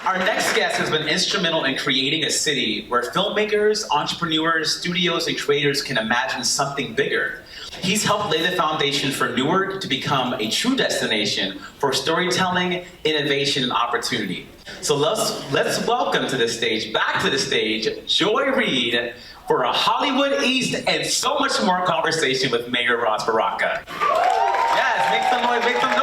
Our next guest has been instrumental in creating a city where filmmakers, entrepreneurs, studios, and creators can imagine something bigger. He's helped lay the foundation for Newark to become a true destination for storytelling, innovation, and opportunity. So let's welcome to the stage, back to the stage, Joy Reid for a Hollywood East and so much more conversation with Mayor Ross Baraka. Yes, make some noise, make some noise.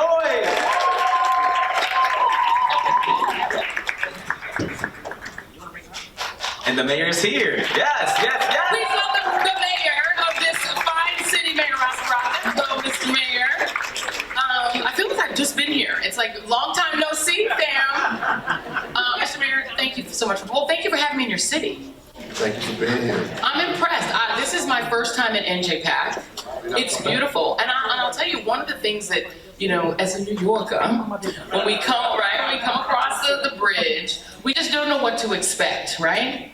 And the mayor's here. Yes, yes, yes. Please welcome the mayor of this fine city, Mayor Ross Baraka. Hello, Mr. Mayor. I feel like I've just been here. It's like long time no see, fam. Mr. Mayor, thank you so much. Well, thank you for having me in your city. Thank you for being here. I'm impressed. This is my first time at NJPAC. It's beautiful. And I'll tell you, one of the things that, you know, as a New Yorker, when we come across the bridge, we just don't know what to expect, right?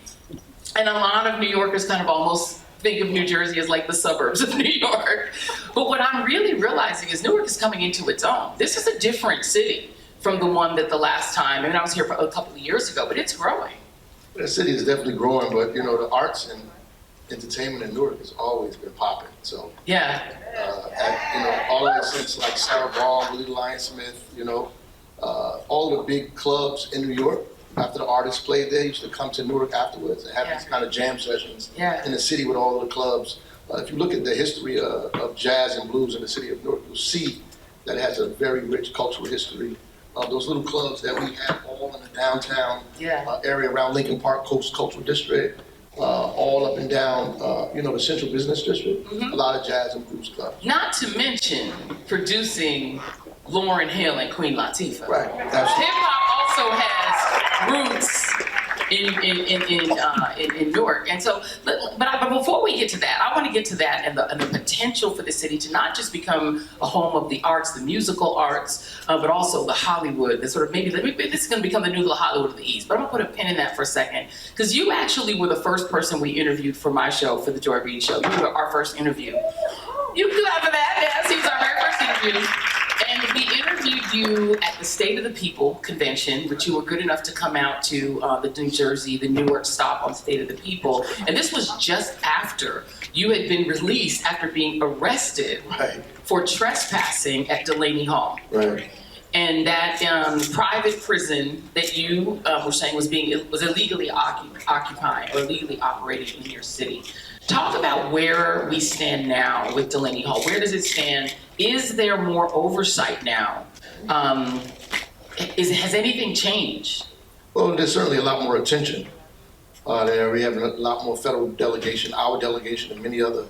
And a lot of New Yorkers kind of almost think of New Jersey as like the suburbs of New York. But what I'm really realizing is Newark is coming into its own. This is a different city from the one that the last time, I mean, I was here for a couple of years ago, but it's growing. The city is definitely growing, but you know, the arts and entertainment in Newark has always been popping. So yeah, you know, all of it since like Sarah Ball, Willie Lion Smith, you know, all the big clubs in New York. After the artists played there, used to come to Newark afterwards and have these kind of jam sessions in the city with all the clubs. If you look at the history of jazz and blues in the city of Newark, you'll see that it has a very rich cultural history. Those little clubs that we have all in the downtown area around Lincoln Park Coast Cultural District, all up and down, you know, the Central Business District, a lot of jazz and blues clubs. Not to mention producing Lauryn Hill and Queen Latifah. Right, absolutely. Hip-hop also has roots in Newark, and so, but before we get to that, I want to get to that and the potential for the city to not just become a home of the arts, the musical arts, but also the Hollywood. The sort of maybe this is going to become the new Hollywood of the East. But I'm going to put a pin in that for a second because you actually were the first person we interviewed for my show, for the Joy Reid Show. You were our first interview. You clap for that. Yes, he was our very first interview. And we interviewed you at the State of the People convention, which you were good enough to come out to the New Jersey, the Newark stop on State of the People. And this was just after you had been released after being arrested for trespassing at Delaney Hall. Right. And that private prison that you were saying was illegally occupied or illegally operated in your city. Talk about where we stand now with Delaney Hall. Where does it stand? Is there more oversight now? Has anything changed? Well, there's certainly a lot more attention there. We have a lot more federal delegation, our delegation, and many other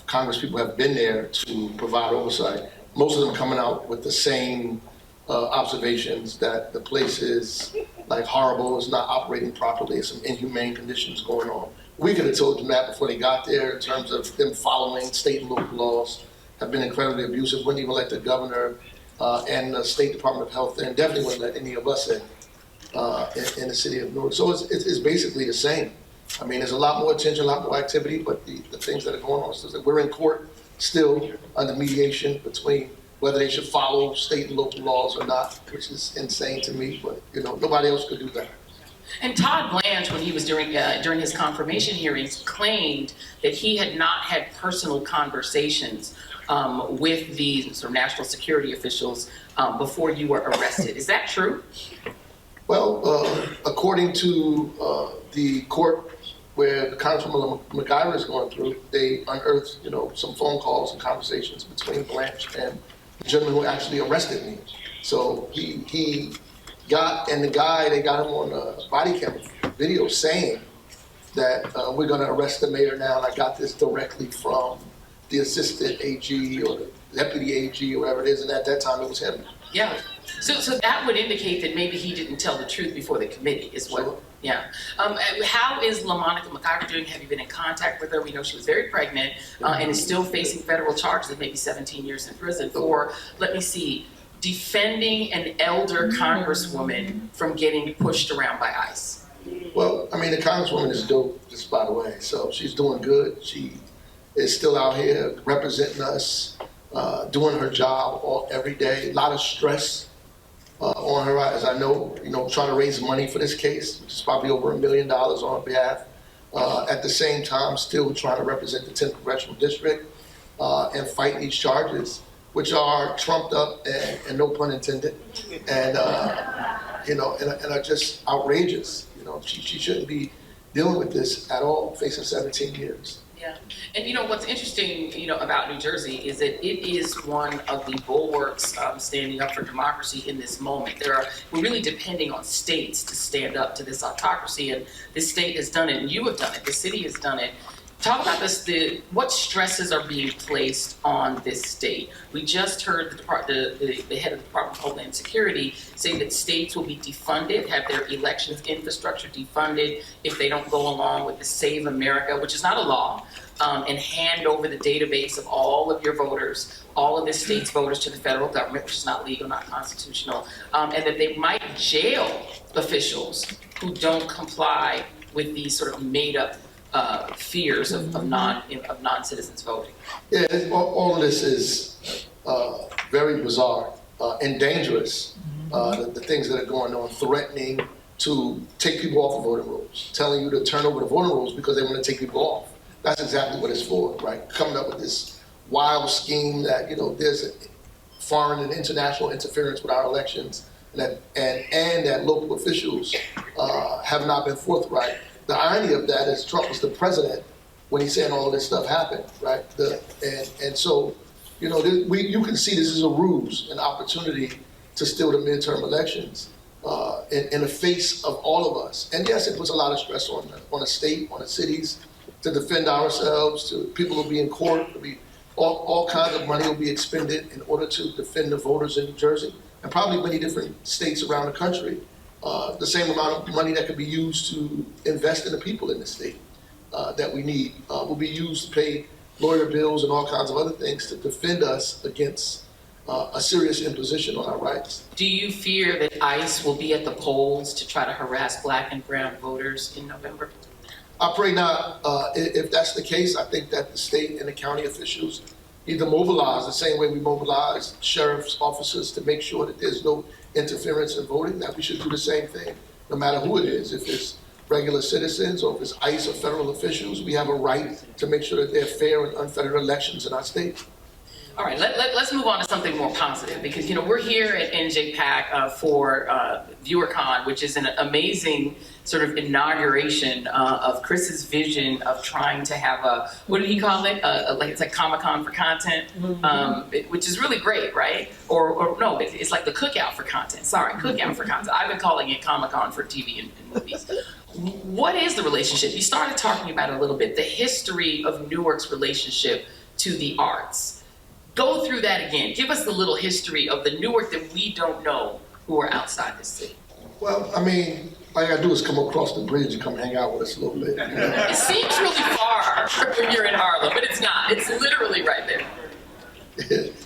Congress people have been there to provide oversight. Most of them coming out with the same observations that the place is like horrible, it's not operating properly, some inhumane conditions going on. We could have told them that before they got there in terms of them following state and local laws, have been incredibly abusive, wouldn't even let the governor and the State Department of Health in, definitely wouldn't let any of us in the city of Newark. So it's basically the same. I mean, there's a lot more attention, a lot more activity, but the things that are going on, so we're in court still under mediation between whether they should follow state and local laws or not, which is insane to me, but you know, nobody else could do that. And Todd Blanche, when he was during his confirmation hearings, claimed that he had not had personal conversations with the sort of national security officials before you were arrested. Is that true? Well, according to the court where Congresswoman McGuire is going through, they unearthed, you know, some phone calls and conversations between Blanche and the gentleman who actually arrested me. So he got, and the guy, they got him on a body cam video saying that we're going to arrest the mayor now, and I got this directly from the assistant AG or the deputy AG or whatever it is, and at that time it was him. Yeah. So that would indicate that maybe he didn't tell the truth before the committee, is what. Sure. Yeah. How is LaMonica McIver doing? Have you been in contact with her? We know she was very pregnant and is still facing federal charges of maybe 17 years in prison for, let me see, defending an elder congresswoman from getting pushed around by ICE. Well, I mean, the congresswoman is dope, just by the way. So she's doing good. She is still out here representing us, doing her job every day. A lot of stress on her, as I know, trying to raise money for this case, which is probably over $1 million on her behalf. At the same time, still trying to represent the 10th Congressional District and fight these charges, which are trumped up and no pun intended, and and are just outrageous. She shouldn't be dealing with this at all, facing 17 years. Yeah, and what's interesting, about New Jersey is that it is one of the bulwarks standing up for democracy in this moment. We're really depending on states to stand up to this autocracy, and this state has done it, and you have done it. The city has done it. Talk about this. What stresses are being placed on this state? We just heard the head of the Department of Homeland Security say that states will be defunded, have their elections infrastructure defunded if they don't go along with the Save America, which is not a law, and hand over the database of all of your voters, all of the state's voters to the federal government, which is not legal, not constitutional, and that they might jail officials who don't comply with these sort of made-up fears of non-citizens voting. Yeah, all of this is very bizarre and dangerous. The things that are going on, threatening to take people off the voting rolls, telling you to turn over the voting rolls because they want to take people off. That's exactly what it's for, right? Coming up with this wild scheme that there's foreign and international interference with our elections, and that local officials have not been forthright. The irony of that is Trump was the president when he's saying all of this stuff happened, right? So, you can see this is a ruse, an opportunity to steal the midterm elections in the face of all of us. And yes, it puts a lot of stress on the state, on the cities, to defend ourselves, to people will be in court, all kinds of money will be expended in order to defend the voters in New Jersey, and probably many different states around the country. The same amount of money that could be used to invest in the people in the state that we need will be used to pay lawyer bills and all kinds of other things to defend us against a serious imposition on our rights. Do you fear that ICE will be at the polls to try to harass Black and brown voters in November? I pray not. If that's the case, I think that the state and the county officials either mobilize the same way we mobilize sheriff's officers to make sure that there's no interference in voting, that we should do the same thing, no matter who it is. If it's regular citizens or if it's ICE or federal officials, we have a right to make sure that they're fair and unfettered elections in our state. All right, let's move on to something more positive, because we're here at NJPAC for ViewerCon, which is an amazing sort of inauguration of Chris's vision of trying to have a, what did he call it? It's like Comic-Con for content, which is really great, right? Or no, it's like the cookout for content. Sorry, cookout for content. I've been calling it Comic-Con for TV and movies. What is the relationship? You started talking about it a little bit, the history of Newark's relationship to the arts. Go through that again. Give us the little history of the Newark that we don't know who are outside the city. Well, I mean, all you gotta do is come across the bridge and come hang out with us a little bit. It seems really far when you're in Harlem, but it's not. It's literally right there. It's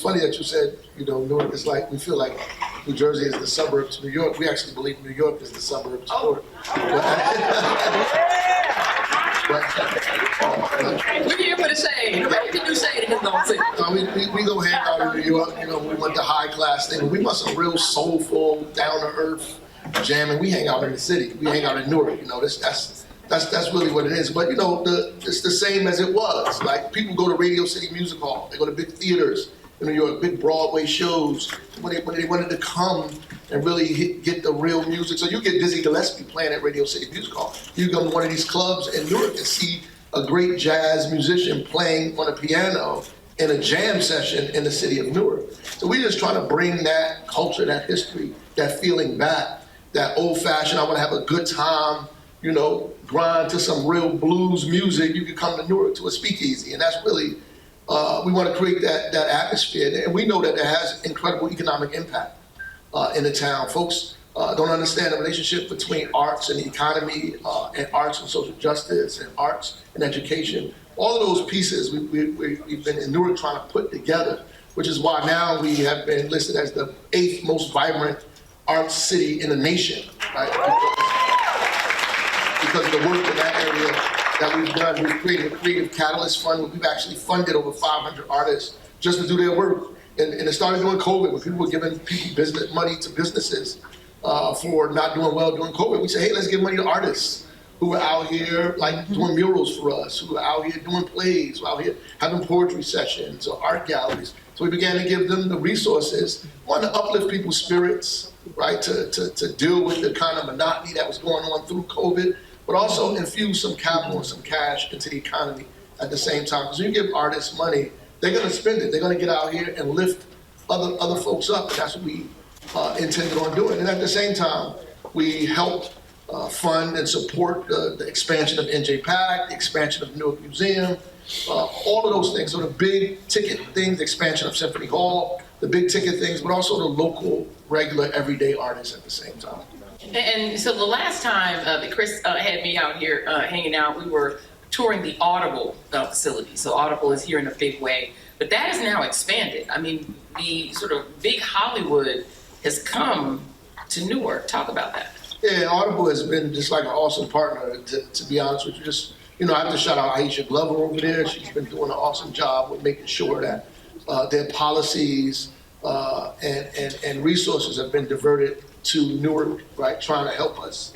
funny that you said, Newark is like, we feel like New Jersey is the suburb to New York. We actually believe New York is the suburb to Newark. We're here for the shade. Where can you shade in this nonsense? We go hang out in New York. We went to high class thing. We want some real soulful, down to earth jamming. We hang out in the city. We hang out in Newark. That's really what it is. But it's the same as it was. Like, people go to Radio City Music Hall. They go to big theaters in New York, big Broadway shows. When they wanted to come and really get the real music. So you get Dizzy Gillespie playing at Radio City Music Hall. You go to one of these clubs in Newark and see a great jazz musician playing on a piano in a jam session in the city of Newark. So we're just trying to bring that culture, that history, that feeling back, that old-fashioned, I want to have a good time, grind to some real blues music. You can come to Newark to a speakeasy, and that's really, we want to create that atmosphere. And we know that it has incredible economic impact in the town. Folks don't understand the relationship between arts and the economy, and arts and social justice, and arts and education. All of those pieces we've been in Newark trying to put together, which is why now we have been listed as the 8th most vibrant arts city in the nation, right? Because of the work in that area that we've done. We've created a creative catalyst fund where we've actually funded over 500 artists just to do their work and it started during COVID when people were giving people business money to businesses for not doing well during COVID. We said, hey, let's give money to artists who are out here like doing murals for us, who are out here doing plays, who are out here having poetry sessions or art galleries. So we began to give them the resources, one, to uplift people's spirits, right, to deal with the kind of monotony that was going on through COVID, but also infuse some capital and some cash into the economy at the same time. Because when you give artists money, they're going to spend it. They're going to get out here and lift other folks up. And that's what we intended on doing. And at the same time, we helped fund and support the expansion of NJPAC, the expansion of the Newark Museum, all of those things. So the big ticket things, the expansion of Symphony Hall, the big ticket things, but also the local, regular, everyday artists at the same time. And so the last time that Chris had me out here hanging out, we were touring the Audible facility. So Audible is here in a big way, but that is now expanded. I mean, the sort of big Hollywood has come to Newark. Talk about that. Yeah, Audible has been just like an awesome partner, to be honest with you. Just, I have to shout out Aisha Glover over there. She's been doing an awesome job with making sure that their policies and resources have been diverted to Newark, right, trying to help us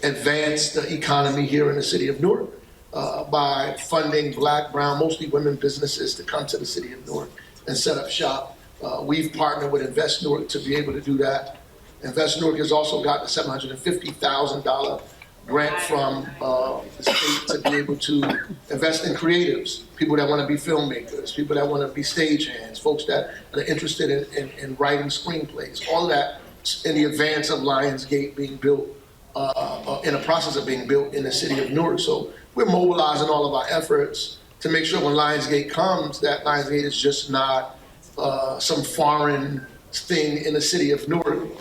advance the economy here in the city of Newark by funding Black, brown, mostly women businesses to come to the city of Newark and set up shop. We've partnered with Invest Newark to be able to do that. Invest Newark has also gotten a $750,000 grant from the state to be able to invest in creatives, people that want to be filmmakers, people that want to be stagehands, folks that are interested in writing screenplays, all of that in the advance of Lionsgate being built, in the process of being built in the city of Newark. So we're mobilizing all of our efforts to make sure when Lionsgate comes, that Lionsgate is just not some foreign thing in the city of Newark,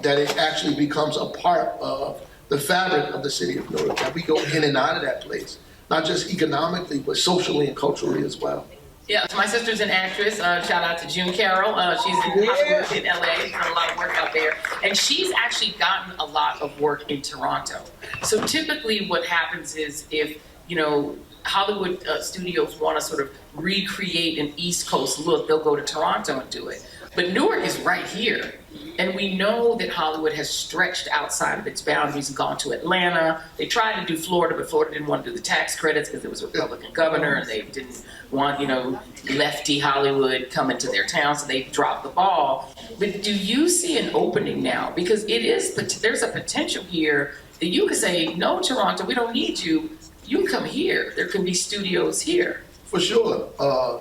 that it actually becomes a part of the fabric of the city of Newark, that we go in and out of that place, not just economically, but socially and culturally as well. Yeah, so my sister's an actress. Shout out to June Carroll. She's in Hollywood in LA. She's done a lot of work out there. And she's actually gotten a lot of work in Toronto. So typically what happens is if, Hollywood studios want to sort of recreate an East Coast look, they'll go to Toronto and do it. But Newark is right here. And we know that Hollywood has stretched outside of its boundaries and gone to Atlanta. They tried to do Florida, but Florida didn't want to do the tax credits because there was a Republican governor and they didn't want, lefty Hollywood coming to their town, so they dropped the ball. But do you see an opening now? Because there's a potential here that you could say, no, Toronto, we don't need you. You can come here. There can be studios here. For sure.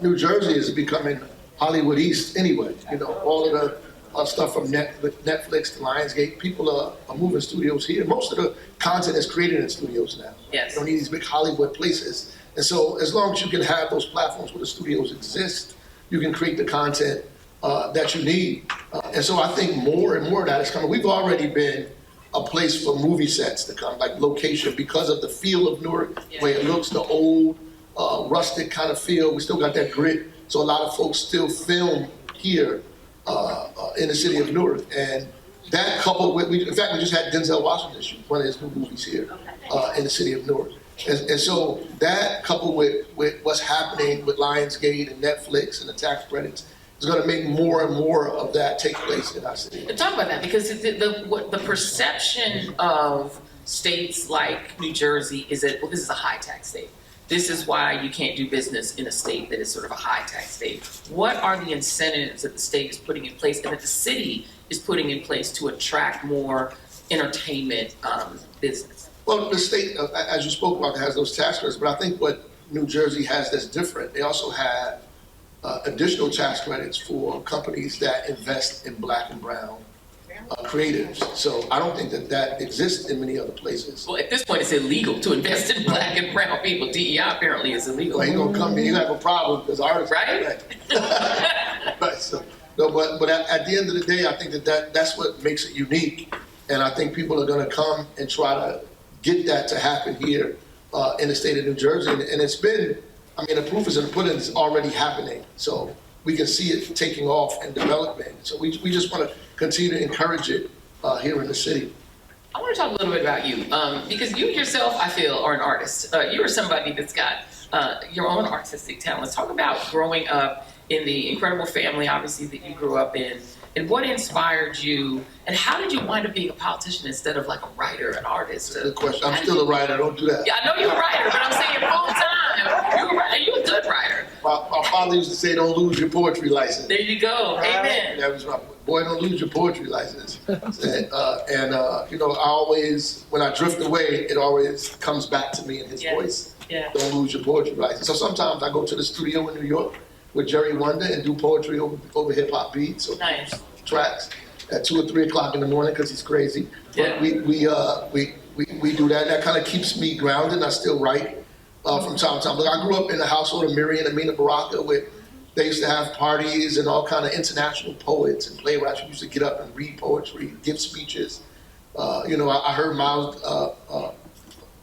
New Jersey is becoming Hollywood East anyway. All of the stuff from Netflix to Lionsgate, people are moving studios here. Most of the content is created in studios now. Yes. You don't need these big Hollywood places. And so as long as you can have those platforms where the studios exist, you can create the content that you need. And so I think more and more of that is coming. We've already been a place for movie sets to come, like location, because of the feel of Newark, the way it looks, the old rustic kind of feel. We still got that grit. So a lot of folks still film here in the city of Newark. And that coupled with, in fact, we just had Denzel Washington shoot one of his new movies here in the city of Newark. And so that coupled with what's happening with Lionsgate and Netflix and the tax credits is going to make more and more of that take place in our city. Talk about that, because the perception of states like New Jersey is that, well, this is a high tax state. This is why you can't do business in a state that is sort of a high tax state. What are the incentives that the state is putting in place and that the city is putting in place to attract more entertainment business? Well, the state, as you spoke about, has those tax credits, but I think what New Jersey has that's different, they also have additional tax credits for companies that invest in Black and brown creatives. So I don't think that exists in many other places. Well, at this point, it's illegal to invest in Black and brown people. DEI apparently is illegal. Well, you're gonna come here, you have a problem because artists, right? Right. So, no, but at the end of the day, I think that's what makes it unique, and I think people are gonna come and try to get that to happen here in the state of New Jersey, and it's been. I mean, the proof is in the pudding. It's already happening. So we can see it taking off and developing. So we just want to continue to encourage it here in the city. I want to talk a little bit about you, because you yourself, I feel, are an artist. You are somebody that's got your own artistic talents. Talk about growing up in the incredible family, obviously, that you grew up in. And what inspired you, and how did you wind up being a politician instead of like a writer, an artist? Good question. I'm still a writer, don't do that. Yeah, I know you're a writer, but I'm saying full time. You're a writer, you're a good writer. My father used to say, don't lose your poetry license. There you go, amen. That was my boy, don't lose your poetry license. You know, I always, when I drift away, it always comes back to me in his voice. Yeah. Don't lose your poetry license. So sometimes I go to the studio in New York with Jerry Wonder and do poetry over hip hop beats or tracks at 2 or 3 o'clock in the morning because he's crazy. But we do that. That kind of keeps me grounded. I still write from time to time. But I grew up in the household of Miriam and Amina Baraka, where they used to have parties and all kind of international poets and playwrights who used to get up and read poetry, give speeches. You know, I heard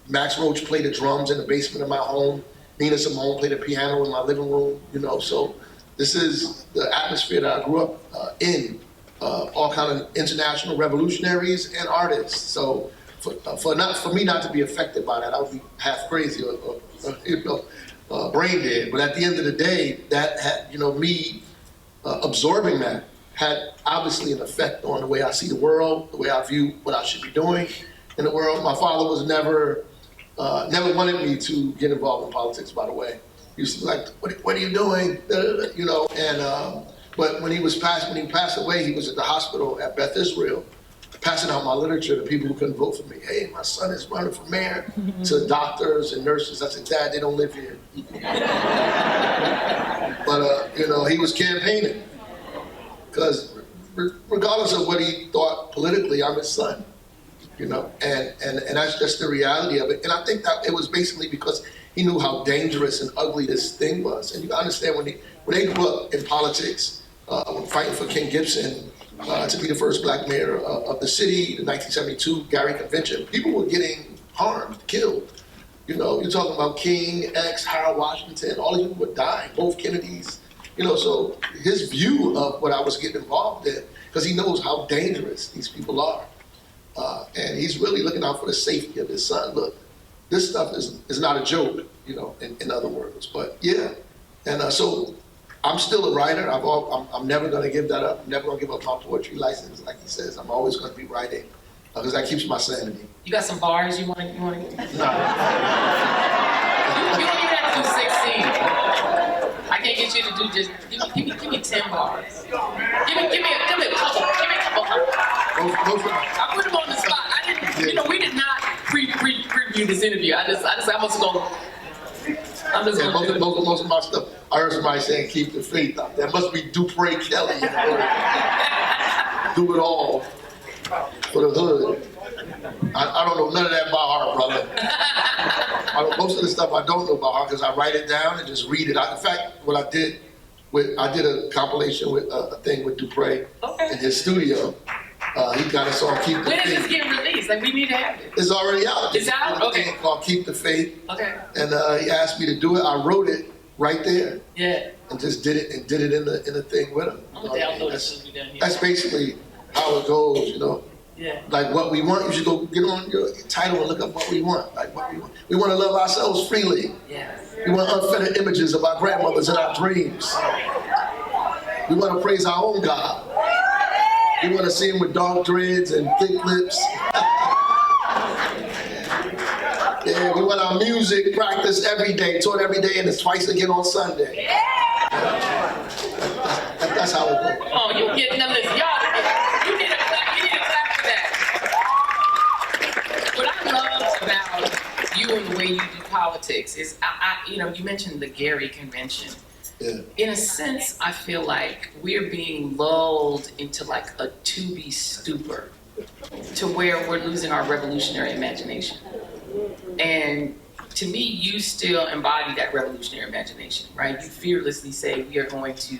Max Roach play the drums in the basement of my home. Nina Simone played the piano in my living room, you know, so this is the atmosphere that I grew up in, all kind of international revolutionaries and artists. So for me not to be affected by that, I would be half crazy or you know, brain dead. But at the end of the day, that had, you know, me absorbing that had obviously an effect on the way I see the world, the way I view what I should be doing in the world. My father was never wanted me to get involved in politics, by the way. He used to be like, what are you doing? You know, and but when he passed away, he was at the hospital at Beth Israel, passing out my literature to people who couldn't vote for me. Hey, my son is running for mayor, to doctors and nurses. I said, Dad, they don't live here. But you know, he was campaigning because regardless of what he thought politically, I'm his son. You know, and that's just the reality of it. And I think that it was basically because he knew how dangerous and ugly this thing was. And you understand when they grew up in politics, fighting for King Gibson to be the first black mayor of the city, the 1972 Gary Convention, people were getting harmed, killed. You know, you're talking about King, X, Harold Washington, all these people were dying, both Kennedys. You know, so his view of what I was getting involved in, because he knows how dangerous these people are. And he's really looking out for the safety of his son. Look, this stuff is not a joke, you know, in other words. But yeah, and so I'm still a writer. I'm never going to give that up. I'm never going to give up my poetry license, like he says. I'm always going to be writing because that keeps my sanity. You got some bars you want to? No. You don't even have to do 16. I can't get you to do just give me 10 bars. Give me a couple. Give me a couple. I put him on the spot. I didn't. You know, we did not preview this interview. I must go. I'm just going to most of my stuff. I heard somebody saying, "Keep the faith up." That must be Dupre Kelly. Do it all for the hood. I don't know none of that by heart, brother. Most of the stuff I don't know by heart because I write it down and just read it. In fact, what I did a compilation with a thing with Dupre in his studio. He got us on Keep the Faith. When is this getting released? Like, we need to have it. It's already out. It's out? Okay. It's called Keep the Faith. Okay. And he asked me to do it. I wrote it right there. Yeah. And just did it in the thing with him. I'm gonna download it as we done here. That's basically how it goes, you know. Yeah. Like what we want, you should go get on your title and look up what we want. Like what we want. We want to love ourselves freely. Yes. We want unfettered images of our grandmothers in our dreams. We want to praise our own God. We want to see him with dark dreads and thick lips. Yeah, we want our music practiced every day, taught every day, and it's twice again on Sunday. That's how it goes. Oh, you getting them this, y'all. You need a clap for that. What I love about you and the way you do politics is, you know, you mentioned the Gary Convention. Yeah. In a sense, I feel like we're being lulled into like a to-be stupor to where we're losing our revolutionary imagination. And to me, you still embody that revolutionary imagination, right? You fearlessly say we are going to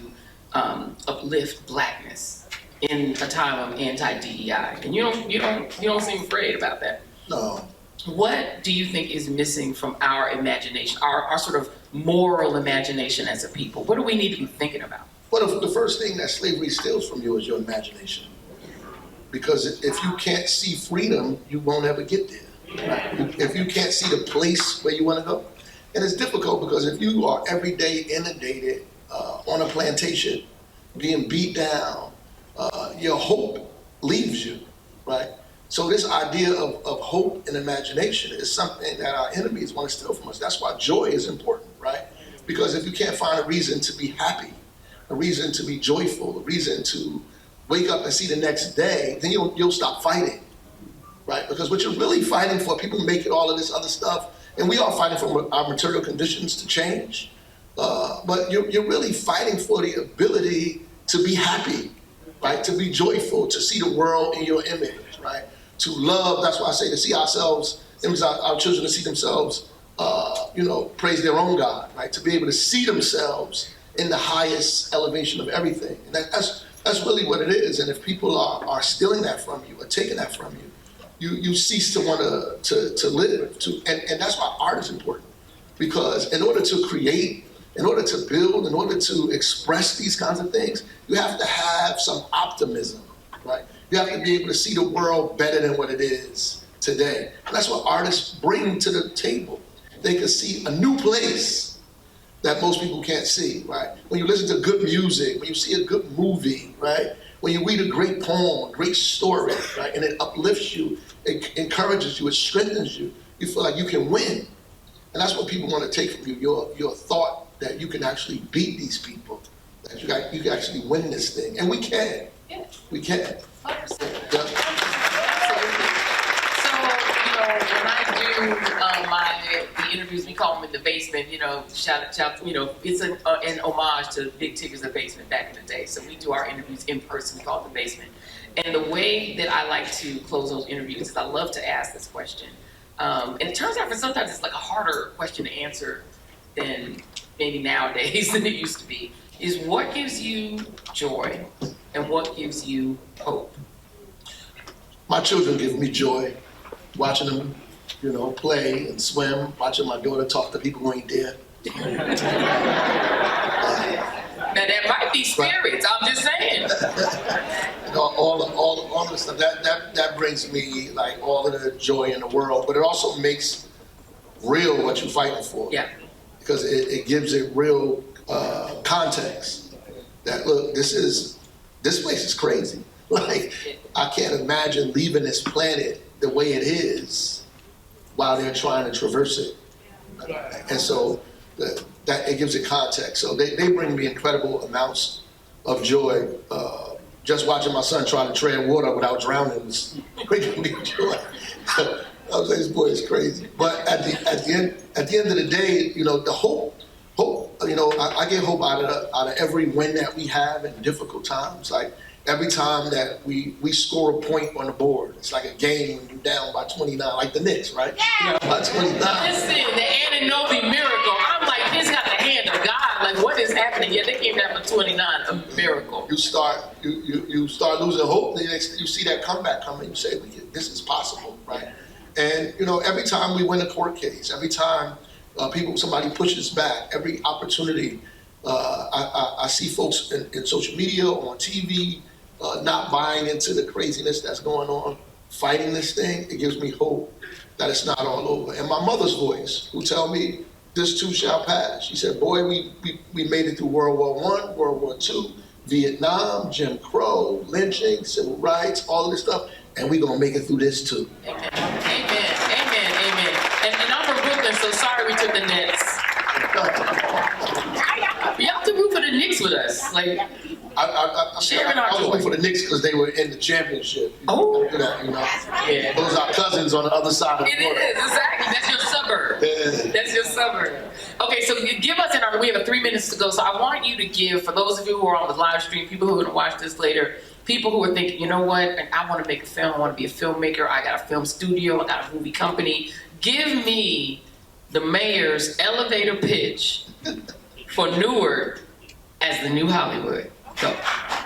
uplift blackness in a time of anti-DEI, and you don't seem afraid about that. No. What do you think is missing from our imagination, our sort of moral imagination as a people? What do we need to be thinking about? Well, the first thing that slavery steals from you is your imagination. Because if you can't see freedom, you won't ever get there. Right? If you can't see the place where you want to go. And it's difficult because if you are every day inundated on a plantation, being beat down, your hope leaves you, right? So this idea of hope and imagination is something that our enemies want to steal from us. That's why joy is important, right? Because if you can't find a reason to be happy, a reason to be joyful, a reason to wake up and see the next day, then you'll stop fighting, right? Because what you're really fighting for, people make it all of this other stuff, and we are fighting for our material conditions to change, but you're really fighting for the ability to be happy, right? To be joyful, to see the world in your image, right? To love, that's why I say to see ourselves, our children to see themselves, praise their own God, right? To be able to see themselves in the highest elevation of everything. And that's really what it is. And if people are stealing that from you or taking that from you, you cease to want to live. And that's why art is important. Because in order to create, in order to build, in order to express these kinds of things, you have to have some optimism, right? You have to be able to see the world better than what it is today. And that's what artists bring to the table. They can see a new place that most people can't see, right? When you listen to good music, when you see a good movie, right? When you read a great poem, a great story, right? And it uplifts you, it encourages you, it strengthens you. You feel like you can win. And that's what people want to take from you, your thought that you can actually beat these people, that you can actually win this thing. And we can. Yeah. We can. 100%. Yeah. Absolutely. So, when I do the interviews, we call them in the basement, shout, it's an homage to Big Tigger's The Basement back in the day. So we do our interviews in person, we call it The Basement. And the way that I like to close those interviews is I love to ask this question. And it turns out for sometimes it's like a harder question to answer than maybe nowadays than it used to be, is what gives you joy and what gives you hope? My children give me joy, watching them, play and swim, watching my daughter talk to people who ain't there. Now that might be spirits, I'm just saying. All the stuff, that brings me like all of the joy in the world, but it also makes real what you're fighting for. Yeah. Because it gives it real context. That look, this place is crazy. Like, I can't imagine leaving this planet the way it is while they're trying to traverse it. And so that it gives it context. So they bring me incredible amounts of joy. Just watching my son try to tread water without drowning was bringing me joy. I was like, this boy is crazy. But at the end of the day, the hope. I get hope out of every win that we have in difficult times. Like every time that we score a point on the board, it's like a game when you're down by 29, like the Knicks, right? Yeah. By 29. Listen, the Anunoby miracle. I'm like, this got the hand of God. Like, what is happening? Yeah, they came down for 29, a miracle. You start losing hope. Then you see that comeback coming. You say, this is possible, right? And every time we win a court case, every time somebody pushes back, every opportunity, I see folks in social media, on TV, not buying into the craziness that's going on, fighting this thing. It gives me hope that it's not all over. And my mother's voice, who tell me this too shall pass. She said, boy, we made it through World War I, World War II, Vietnam, Jim Crow, lynching, civil rights, all of this stuff, and we're gonna make it through this too. Amen, amen, amen, amen. And I'm from Brooklyn, so sorry we took the Nets. Y'all can root for the Knicks with us. Like, sharing our I was joy. rooting for the Knicks because they were in the championship. Oh. Yeah. Those are cousins on the other side of the It border. is, exactly. That's your suburb. Yeah. That's your suburb. Okay, so you give us, we have 3 minutes to go, so I want you to give, for those of you who are on the live stream, people who are going to watch this later, people who are thinking, you know what, I want to make a film, I want to be a filmmaker, I got a film studio, I got a movie company. Give me the mayor's elevator pitch for Newark as the new Hollywood. Go.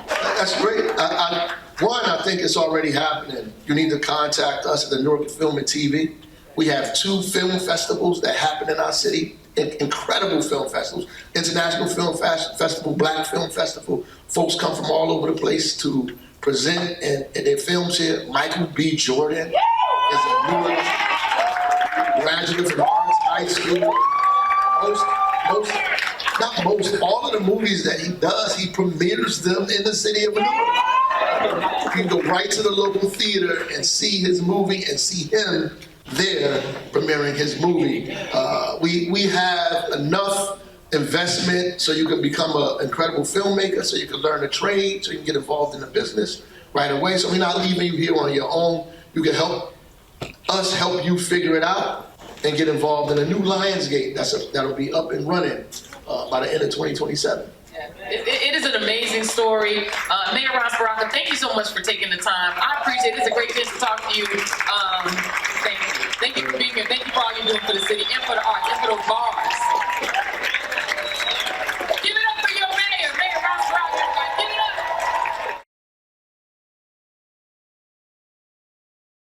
That's great. I think it's already happening. You need to contact us at the Newark Film and TV. We have 2 film festivals that happen in our city, incredible film festivals. International Film Festival, Black Film Festival. Folks come from all over the place to present and their films here. Michael B. Jordan is a Newark graduate from Arts High School. not most, all of the movies that he does, he premieres them in the city of Newark. You can go right to the local theater and see his movie and see him there premiering his movie. We have enough investment so you can become an incredible filmmaker, so you can learn a trade, so you can get involved in the business right away. So we're not leaving you here on your own. You can help us help you figure it out and get involved in a new Lionsgate that'll be up and running by the end of 2027. It is an amazing story. Mayor Baraka, thank you so much for taking the time. I appreciate it. It's a great chance to talk to you. Thank you. Thank you for being here. Thank you for all you're doing for the city and for the arts and for the bar.